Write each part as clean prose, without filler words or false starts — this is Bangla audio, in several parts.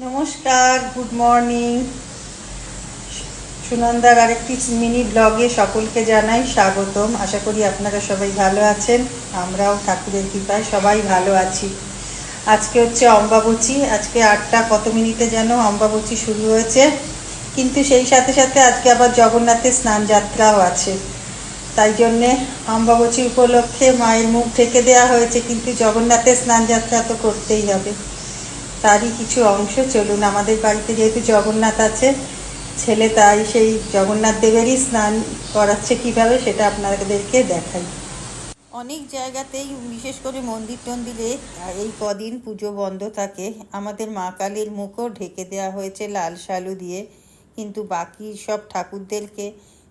নমস্কার, গুড মর্নিং। সুনন্দার আরেকটি মিনি ব্লগে সকলকে জানাই স্বাগতম। আশা করি আপনারা সবাই ভালো আছেন। আমরাও ঠাকুরের কৃপায় সবাই ভালো আছি। আজকে হচ্ছে অম্বাবচী। আজকে 8টা কত মিনিটে যেন অম্বাবচী শুরু হয়েছে, কিন্তু সেই সাথে সাথে আজকে আবার জগন্নাথের স্নান যাত্রাও আছে। তাই জন্যে অম্বাবচী উপলক্ষে মায়ের মুখ ঢেকে দেওয়া হয়েছে, কিন্তু জগন্নাথের স্নান যাত্রা তো করতেই হবে। তারই কিছু অংশ চলুন। আমাদের বাড়িতে যেহেতু জগন্নাথ আছে, ছেলে তাই সেই জগন্নাথ দেবেরই স্নান করাচ্ছে কিভাবে সেটা আপনাদেরকে দেখাই। অনেক জায়গাতেই বিশেষ করে মন্দির টন্দিরে এই কদিন পুজো বন্ধ থাকে। আমাদের মা কালীর মুখও ঢেকে দেওয়া হয়েছে লাল শালু দিয়ে, কিন্তু বাকি সব ঠাকুরদেরকে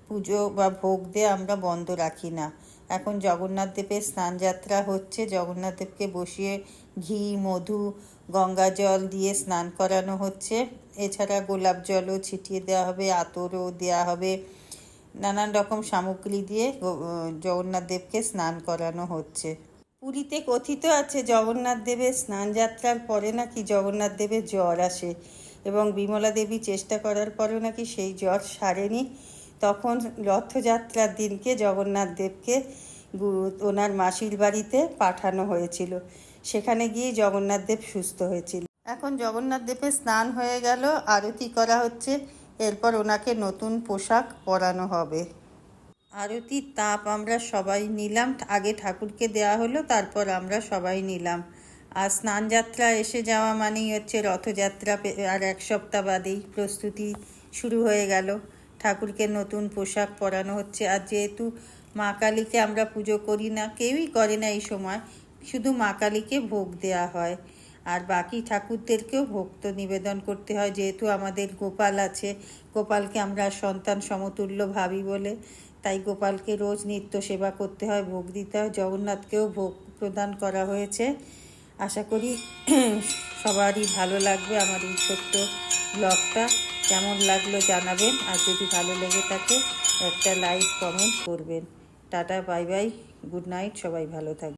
পুজো বা ভোগ দিয়ে আমরা বন্ধ রাখি না। এখন জগন্নাথ দেবের স্নান যাত্রা হচ্ছে। জগন্নাথ দেবকে বসিয়ে ঘি, মধু, গঙ্গা জল দিয়ে স্নান করানো হচ্ছে। এছাড়া গোলাপ জলও ছিটিয়ে দেওয়া হবে, আতরও দেওয়া হবে। নানান রকম সামগ্রী দিয়ে জগন্নাথ দেবকে স্নান করানো হচ্ছে। পুরীতে কথিত আছে জগন্নাথ দেবের স্নান যাত্রার পরে নাকি জগন্নাথ দেবের জ্বর আসে, এবং বিমলা দেবী চেষ্টা করার পরেও নাকি সেই জ্বর সারেনি। তখন রথযাত্রার দিনকে জগন্নাথ দেবকে ওনার মাসির বাড়িতে পাঠানো হয়েছিল। সেখানে গিয়ে জগন্নাথ দেব সুস্থ হয়েছিল। এখন জগন্নাথ দেবের স্নান হয়ে গেল, আরতি করা হচ্ছে। এরপর ওনাকে নতুন পোশাক পরানো হবে। আরতির তাপ আমরা সবাই নিলাম। আগে ঠাকুরকে দেওয়া হলো, তারপর আমরা সবাই নিলাম। আর স্নান যাত্রা এসে যাওয়া মানেই হচ্ছে রথযাত্রা। আর এক সপ্তাহ বাদেই প্রস্তুতি শুরু হয়ে গেল। ঠাকুরকে নতুন পোশাক পরানো হচ্ছে। আর যেহেতু মা কালীকে আমরা পুজো করি না, কেউই করে না এই সময়, শুধু মা কালীকে ভোগ দেওয়া হয়। আর বাকি ঠাকুরদেরকেও ভোগ তো নিবেদন করতে হয়। যেহেতু আমাদের গোপাল আছে, গোপালকে আমরা সন্তান সমতুল্য ভাবি বলে, তাই গোপালকে রোজ নিত্য সেবা করতে হয়, ভোগ দিতে হয়। জগন্নাথকেও ভোগ প্রদান করা হয়েছে। আশা করি সবারই ভালো লাগবে আমার এই ছোট্ট ব্লগটা। কেমন লাগলো জানাবেন, আর যদি ভালো লেগে থাকে একটা লাইক কমেন্ট করবেন। Tata, bye bye, good night, সবাই ভালো থাকবে।